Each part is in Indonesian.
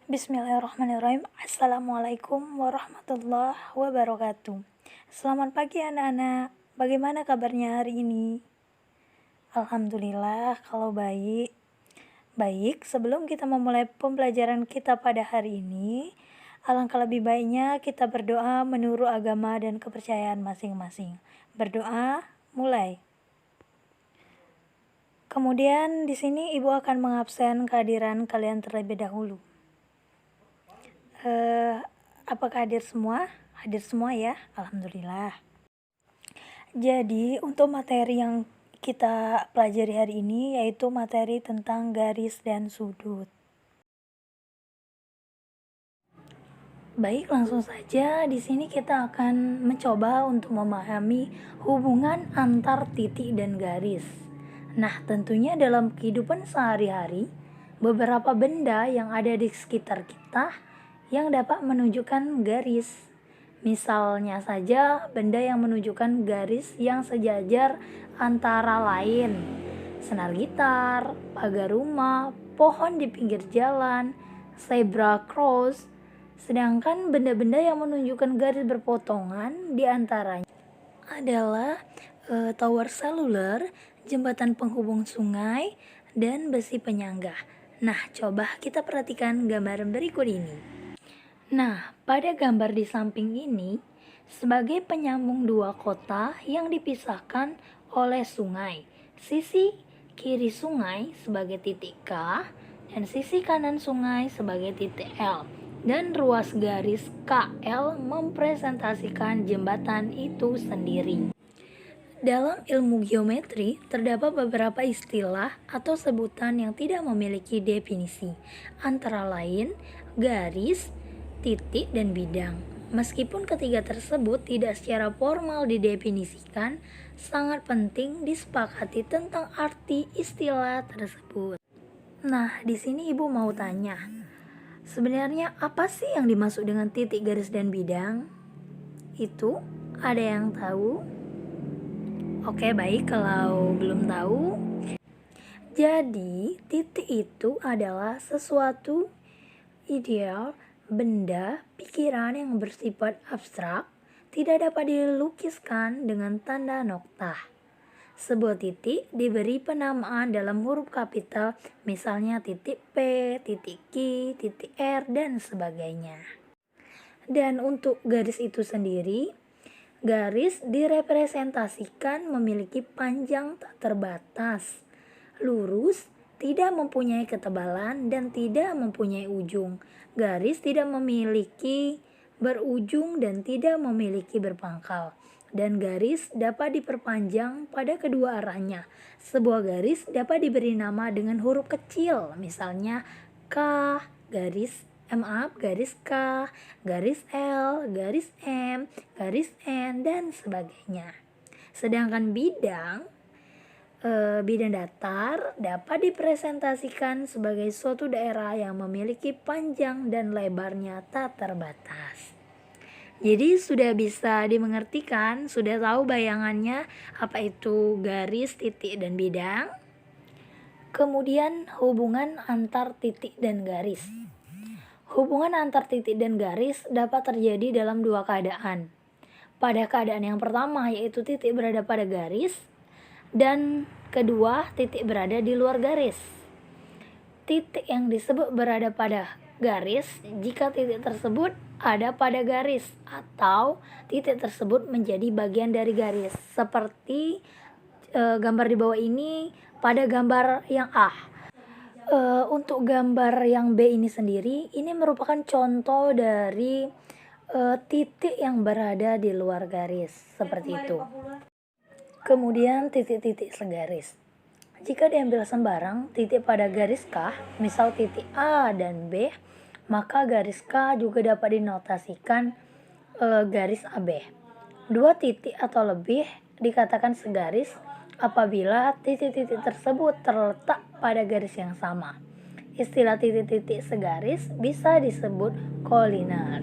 Bismillahirrahmanirrahim. Assalamualaikum warahmatullahi wabarakatuh. Selamat pagi anak-anak. Bagaimana kabarnya hari ini? Alhamdulillah kalau baik. Baik, sebelum kita memulai pembelajaran kita pada hari ini, alangkah lebih baiknya kita berdoa menurut agama dan kepercayaan masing-masing. Berdoa, mulai. Kemudian di sini Ibu akan mengabsen kehadiran kalian terlebih dahulu. Apakah hadir semua? Hadir semua ya, alhamdulillah. Jadi untuk materi yang kita pelajari hari ini yaitu materi tentang garis dan sudut. Baik, langsung saja di sini kita akan mencoba untuk memahami hubungan antar titik dan garis. Nah, tentunya dalam kehidupan sehari-hari, beberapa benda yang ada di sekitar kita yang dapat menunjukkan garis. Misalnya saja benda yang menunjukkan garis yang sejajar antara lain senar gitar, pagar rumah, pohon di pinggir jalan, zebra cross. Sedangkan benda-benda yang menunjukkan garis berpotongan di antaranya adalah tower seluler, jembatan penghubung sungai, dan besi penyangga. Nah, coba kita perhatikan gambar berikut ini. Nah, pada gambar di samping ini, sebagai penyambung dua kota yang dipisahkan oleh sungai, sisi kiri sungai sebagai titik K, dan sisi kanan sungai sebagai titik L. Dan ruas garis KL mempresentasikan jembatan itu sendiri. Dalam ilmu geometri, terdapat beberapa istilah atau sebutan yang tidak memiliki definisi, antara lain garis, titik, dan bidang. Meskipun ketiga tersebut tidak secara formal didefinisikan, sangat penting disepakati tentang arti istilah tersebut. Nah, di sini Ibu mau tanya, sebenarnya apa sih yang dimaksud dengan titik, garis, dan bidang? Itu ada yang tahu? Oke, baik, kalau belum tahu. Jadi, titik itu adalah sesuatu ideal, benda, pikiran yang bersifat abstrak, tidak dapat dilukiskan dengan tanda noktah. Sebuah titik diberi penamaan dalam huruf kapital, misalnya titik P, titik Q, titik R, dan sebagainya. Dan untuk garis itu sendiri, garis direpresentasikan memiliki panjang tak terbatas, lurus, tidak mempunyai ketebalan, dan tidak mempunyai ujung. Garis tidak memiliki berujung dan tidak memiliki berpangkal. Dan garis dapat diperpanjang pada kedua arahnya. Sebuah garis dapat diberi nama dengan huruf kecil, misalnya K, garis K, garis L, garis M, garis N, dan sebagainya. Sedangkan bidang datar dapat dipresentasikan sebagai suatu daerah yang memiliki panjang dan lebarnya tak terbatas. Jadi sudah bisa dimengertikan, sudah tahu bayangannya apa itu garis, titik, dan bidang. Kemudian hubungan antar titik dan garis. Hubungan antar titik dan garis dapat terjadi dalam dua keadaan. Pada keadaan yang pertama yaitu titik berada pada garis, dan kedua titik berada di luar garis. Titik yang disebut berada pada garis jika titik tersebut ada pada garis atau titik tersebut menjadi bagian dari garis. Seperti gambar di bawah ini pada gambar yang A. Untuk gambar yang B ini sendiri, ini merupakan contoh dari titik yang berada di luar garis, seperti itu. Kemudian titik-titik segaris. Jika diambil sembarang titik pada garis K, misal titik A dan B, maka garis K juga dapat dinotasikan garis AB. Dua titik atau lebih dikatakan segaris apabila titik-titik tersebut terletak pada garis yang sama. Istilah titik-titik segaris bisa disebut kolinar.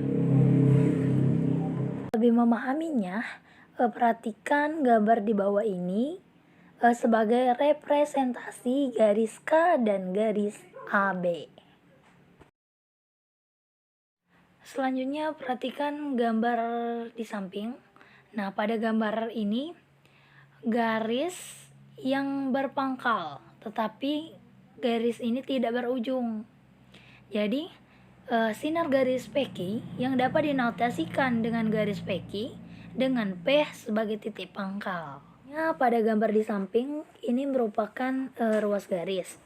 Lebih memahaminya, perhatikan gambar di bawah ini sebagai representasi garis K dan garis AB. Selanjutnya perhatikan gambar di samping. Nah, pada gambar ini garis yang berpangkal, tetapi garis ini tidak berujung. Jadi, sinar garis PQ yang dapat dinotasikan dengan garis PQ dengan P sebagai titik pangkal. Ya, pada gambar di samping ini merupakan ruas garis.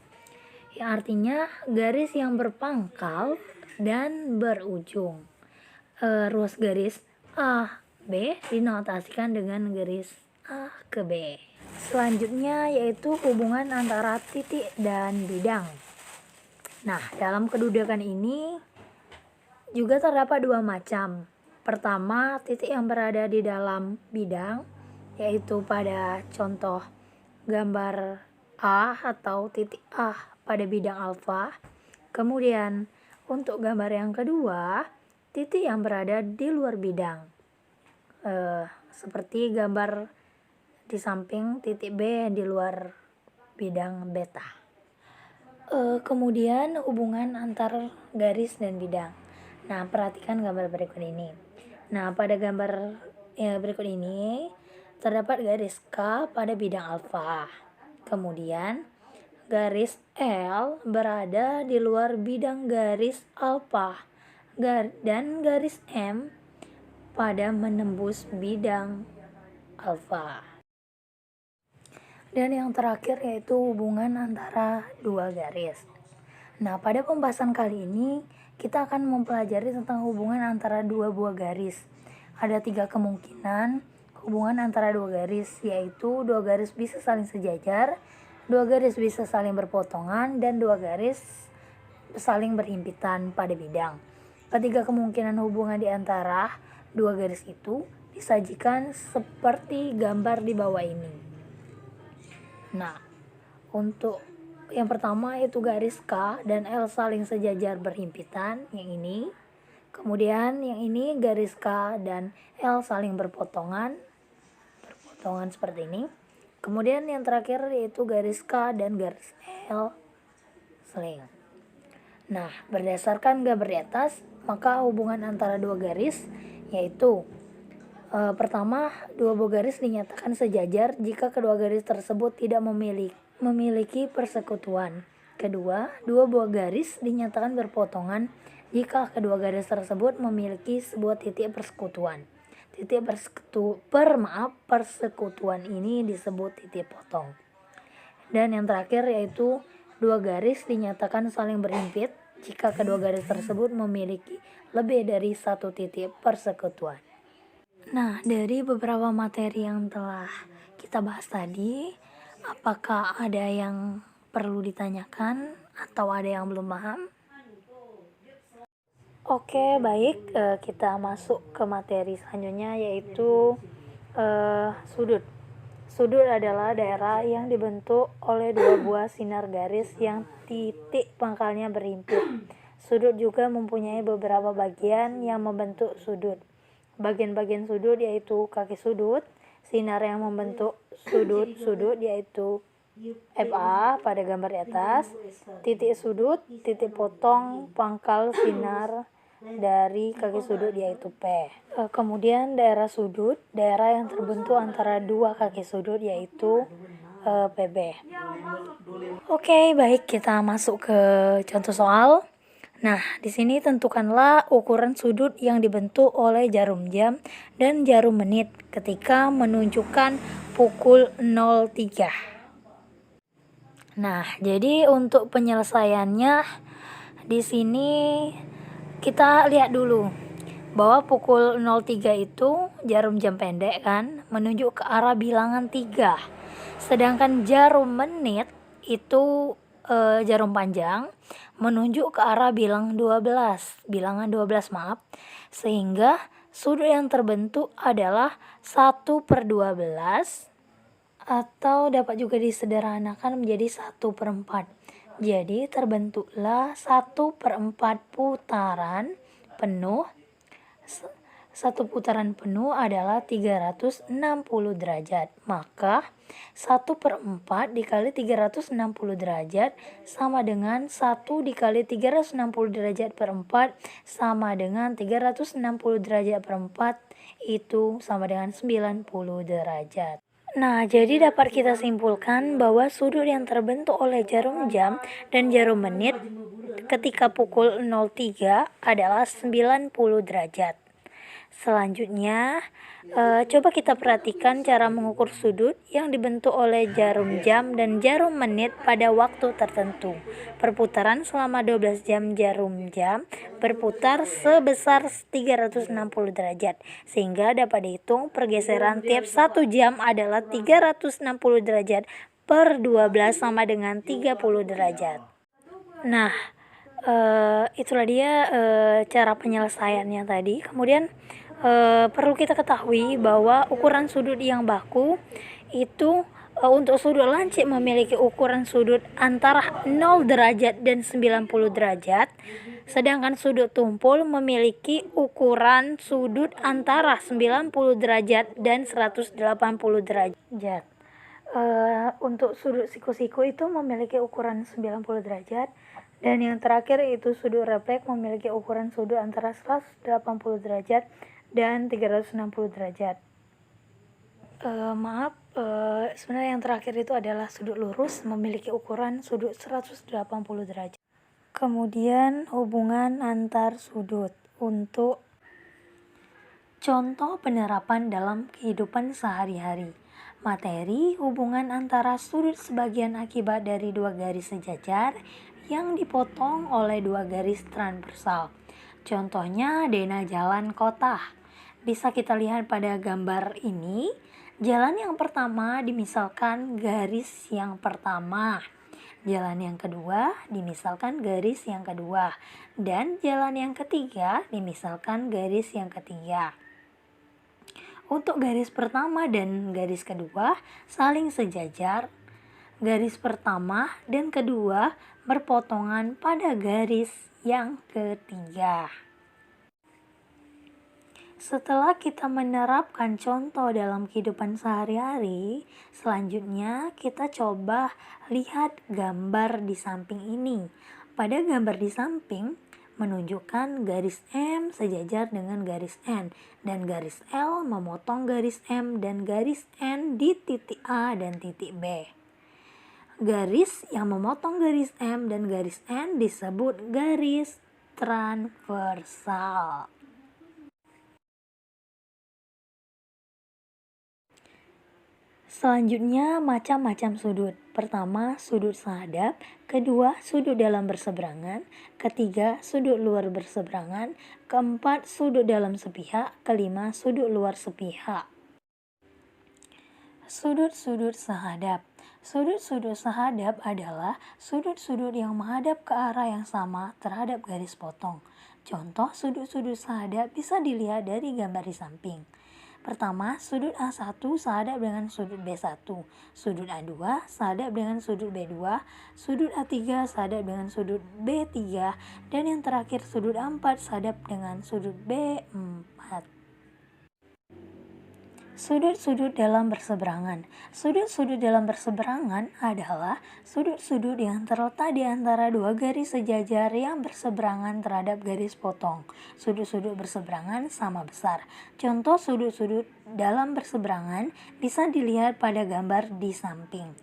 Ya, artinya garis yang berpangkal dan berujung. Ruas garis A, B dinotasikan dengan garis A ke B. Selanjutnya yaitu hubungan antara titik dan bidang. Nah, dalam kedudukan ini juga terdapat dua macam. Pertama, titik yang berada di dalam bidang, yaitu pada contoh gambar A atau titik A pada bidang alfa. Kemudian, untuk gambar yang kedua, titik yang berada di luar bidang. Seperti gambar di samping titik B di luar bidang beta. Kemudian hubungan antar garis dan bidang. Nah, perhatikan gambar berikut ini. Nah, pada gambar berikut ini terdapat garis K pada bidang alfa. Kemudian garis L berada di luar bidang garis alfa dan garis M pada menembus bidang alfa. Dan yang terakhir yaitu hubungan antara dua garis. Nah, pada pembahasan kali ini kita akan mempelajari tentang hubungan antara dua buah garis. Ada 3 kemungkinan hubungan antara dua garis, yaitu dua garis bisa saling sejajar, dua garis bisa saling berpotongan, dan dua garis saling berhimpitan pada bidang. Ketiga kemungkinan hubungan di antara dua garis itu disajikan seperti gambar di bawah ini. Nah, untuk yang pertama itu garis K dan L saling sejajar berhimpitan, yang ini. Kemudian yang ini garis K dan L saling berpotongan seperti ini. Kemudian yang terakhir yaitu garis K dan garis L seling. Nah, berdasarkan gambar di atas, maka hubungan antara dua garis yaitu pertama, dua buah garis dinyatakan sejajar jika kedua garis tersebut tidak memiliki persekutuan. Kedua, dua buah garis dinyatakan berpotongan jika kedua garis tersebut memiliki sebuah titik persekutuan. Persekutuan ini disebut titik potong. Dan yang terakhir yaitu dua garis dinyatakan saling berhimpit jika kedua garis tersebut memiliki lebih dari satu titik persekutuan. Nah, dari beberapa materi yang telah kita bahas tadi, apakah ada yang perlu ditanyakan atau ada yang belum paham? Oke, baik, kita masuk ke materi selanjutnya yaitu sudut. Sudut adalah daerah yang dibentuk oleh dua buah sinar garis yang titik pangkalnya berhimpit. Sudut juga mempunyai beberapa bagian yang membentuk sudut. Bagian-bagian sudut yaitu kaki sudut, sinar yang membentuk sudut yaitu FA pada gambar di atas, titik sudut, titik potong, pangkal sinar dari kaki sudut yaitu P. Kemudian daerah sudut, daerah yang terbentuk antara dua kaki sudut yaitu PB. Oke, baik, kita masuk ke contoh soal. Nah, di sini tentukanlah ukuran sudut yang dibentuk oleh jarum jam dan jarum menit ketika menunjukkan pukul 03. Nah, jadi untuk penyelesaiannya di sini kita lihat dulu bahwa pukul 03 itu jarum jam pendek kan menunjuk ke arah bilangan 3. Sedangkan jarum menit itu jarum panjang menunjuk ke arah bilangan 12 maaf, sehingga sudut yang terbentuk adalah 1/12 atau dapat juga disederhanakan menjadi 1/4. Jadi terbentuklah 1/4 putaran penuh Satu putaran penuh adalah 360 derajat. Maka 1/4 dikali 360 derajat sama dengan 1 dikali 360 derajat per 4 sama dengan 360 derajat per 4 itu sama dengan 90 derajat. Nah, jadi dapat kita simpulkan bahwa sudut yang terbentuk oleh jarum jam dan jarum menit ketika pukul 03 adalah 90 derajat. Selanjutnya, coba kita perhatikan cara mengukur sudut yang dibentuk oleh jarum jam dan jarum menit pada waktu tertentu. Perputaran selama 12 jam jarum jam berputar sebesar 360 derajat, sehingga dapat dihitung pergeseran tiap 1 jam adalah 360 derajat per 12 sama dengan 30 derajat. Nah, itulah dia cara penyelesaiannya tadi. Kemudian perlu kita ketahui bahwa ukuran sudut yang baku itu untuk sudut lancip memiliki ukuran sudut antara 0 derajat dan 90 derajat, sedangkan sudut tumpul memiliki ukuran sudut antara 90 derajat dan 180 derajat. Untuk sudut siku-siku itu memiliki ukuran 90 derajat, dan yang terakhir itu sudut refleks memiliki ukuran sudut antara 180 derajat dan 360 derajat. Sebenarnya yang terakhir itu adalah sudut lurus memiliki ukuran sudut 180 derajat. Kemudian hubungan antar sudut untuk contoh penerapan dalam kehidupan sehari-hari. Materi hubungan antara sudut sebagian akibat dari dua garis sejajar yang dipotong oleh dua garis transversal. Contohnya denah jalan kota. Bisa kita lihat pada gambar ini, jalan yang pertama dimisalkan garis yang pertama, jalan yang kedua dimisalkan garis yang kedua, dan jalan yang ketiga dimisalkan garis yang ketiga. Untuk garis pertama dan garis kedua saling sejajar. Garis pertama dan kedua berpotongan pada garis yang ketiga. Setelah kita menerapkan contoh dalam kehidupan sehari-hari, selanjutnya kita coba lihat gambar di samping ini. Pada gambar di samping menunjukkan garis M sejajar dengan garis N, dan garis L memotong garis M dan garis N di titik A dan titik B. Garis yang memotong garis M dan garis N disebut garis transversal. Selanjutnya, macam-macam sudut. Pertama, sudut sehadap. Kedua, sudut dalam berseberangan. Ketiga, sudut luar berseberangan. Keempat, sudut dalam sepihak. Kelima, sudut luar sepihak. Sudut-sudut sehadap. Sudut-sudut sehadap adalah sudut-sudut yang menghadap ke arah yang sama terhadap garis potong. Contoh sudut-sudut sehadap bisa dilihat dari gambar di samping. Pertama, sudut A1 sehadap dengan sudut B1, sudut A2 sehadap dengan sudut B2, sudut A3 sehadap dengan sudut B3, dan yang terakhir sudut A4 sehadap dengan sudut B4. Sudut-sudut dalam berseberangan. Sudut-sudut dalam berseberangan adalah sudut-sudut yang terletak di antara dua garis sejajar yang berseberangan terhadap garis potong. Sudut-sudut berseberangan sama besar. Contoh sudut-sudut dalam berseberangan bisa dilihat pada gambar di samping.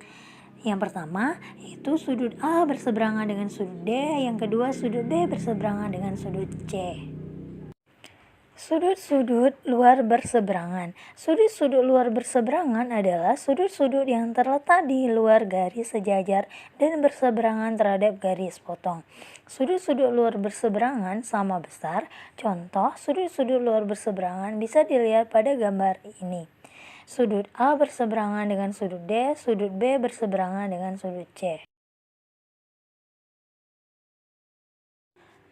Yang pertama itu sudut A berseberangan dengan sudut D, yang kedua sudut B berseberangan dengan sudut C. Sudut-sudut luar berseberangan. Sudut-sudut luar berseberangan adalah sudut-sudut yang terletak di luar garis sejajar dan berseberangan terhadap garis potong. Sudut-sudut luar berseberangan sama besar. Contoh sudut-sudut luar berseberangan bisa dilihat pada gambar ini. Sudut A berseberangan dengan sudut D, sudut B berseberangan dengan sudut C.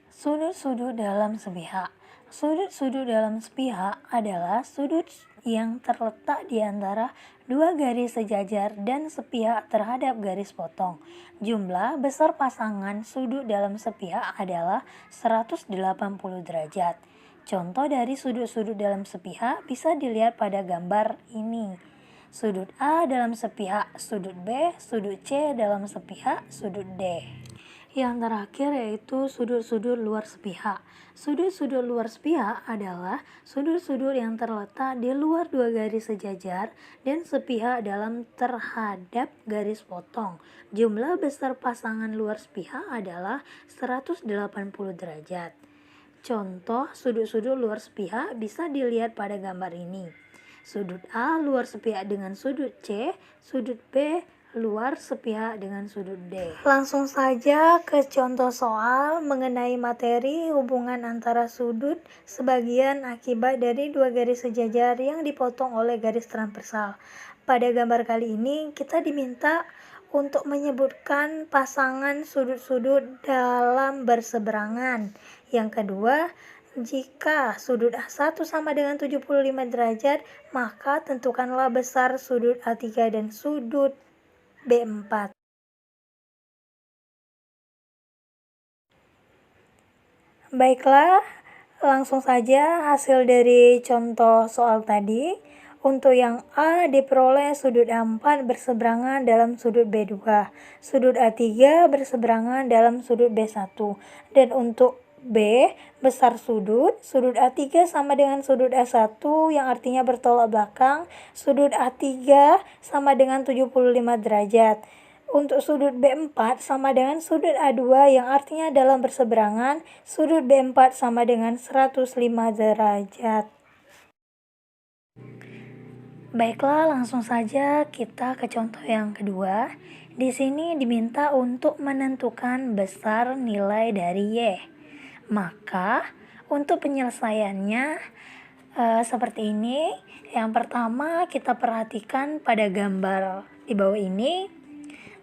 Sudut-sudut dalam sepihak. Sudut-sudut dalam sepihak adalah sudut yang terletak di antara dua garis sejajar dan sepihak terhadap garis potong. Jumlah besar pasangan sudut dalam sepihak adalah 180 derajat. Contoh dari sudut-sudut dalam sepihak bisa dilihat pada gambar ini. Sudut A dalam sepihak sudut B, sudut C dalam sepihak sudut D. Yang terakhir yaitu sudut-sudut luar sepihak. Sudut-sudut luar sepihak adalah sudut-sudut yang terletak di luar dua garis sejajar dan sepihak dalam terhadap garis potong. Jumlah besar pasangan luar sepihak adalah 180 derajat. Contoh sudut-sudut luar sepihak bisa dilihat pada gambar ini. Sudut A luar sepihak dengan sudut C, sudut B luar sepihak dengan sudut D. Langsung saja ke contoh soal mengenai materi hubungan antara sudut sebagian akibat dari dua garis sejajar yang dipotong oleh garis transversal. Pada gambar kali ini kita diminta untuk menyebutkan pasangan sudut-sudut dalam berseberangan. Yang kedua, jika sudut A1 sama dengan 75 derajat, maka tentukanlah besar sudut A3 dan sudut B4. Baiklah, langsung saja hasil dari contoh soal tadi. Untuk yang A diperoleh sudut A4 berseberangan dalam sudut B2, sudut A3 berseberangan dalam sudut B1, dan untuk B besar sudut A3 sama dengan sudut A1 yang artinya bertolak belakang, sudut A3 sama dengan 75 derajat. Untuk sudut B4 sama dengan sudut A2 yang artinya dalam berseberangan, sudut B4 sama dengan 105 derajat. Baiklah, langsung saja kita ke contoh yang kedua. Di sini diminta untuk menentukan besar nilai dari Y. Maka, untuk penyelesaiannya seperti ini. Yang pertama, kita perhatikan pada gambar di bawah ini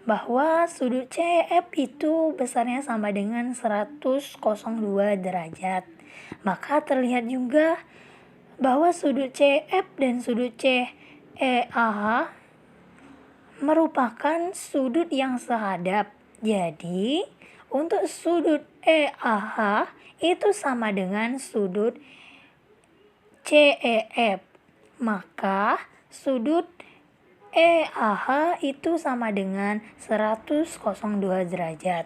bahwa sudut CF itu besarnya sama dengan 102 derajat. Maka terlihat juga bahwa sudut CF dan sudut CEAH merupakan sudut yang sehadap. Jadi, untuk sudut EAH itu sama dengan sudut CEF. Maka sudut EAH itu sama dengan 102 derajat.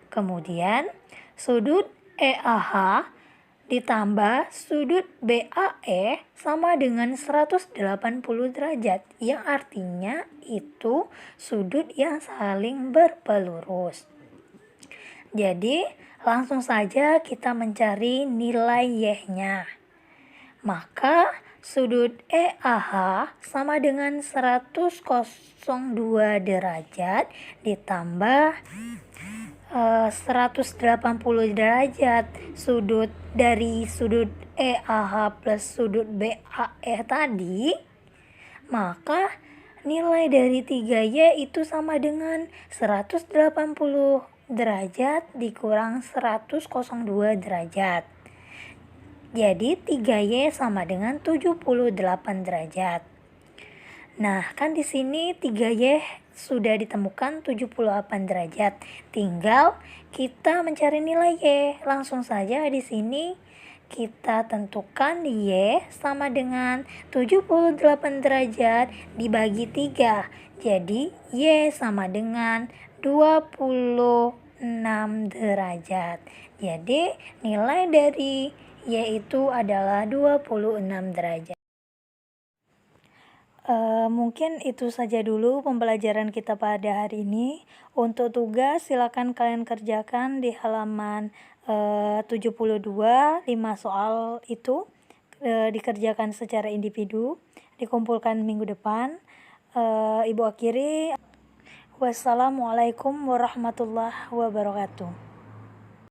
Kemudian sudut EAH ditambah sudut BAE sama dengan 180 derajat, yang artinya itu sudut yang saling berpelurus. Jadi langsung saja kita mencari nilai Y-nya. Maka sudut EAH sama dengan 102 derajat ditambah 180 derajat dari sudut EAH plus sudut BAE tadi, maka nilai dari 3Y itu sama dengan 180 derajat dikurang 102 derajat. Jadi 3Y sama dengan 78 derajat. Nah, kan di sini 3Y sudah ditemukan 78 derajat. Tinggal kita mencari nilai Y. Langsung saja di sini kita tentukan Y sama dengan 78 derajat dibagi 3. Jadi Y sama dengan 26 derajat. Jadi nilai dari Y itu adalah 26 derajat. Mungkin itu saja dulu pembelajaran kita pada hari ini. Untuk tugas silakan kalian kerjakan di halaman 72, 5 soal itu dikerjakan secara individu, dikumpulkan minggu depan. Ibu akhiri, wassalamualaikum warahmatullahi wabarakatuh.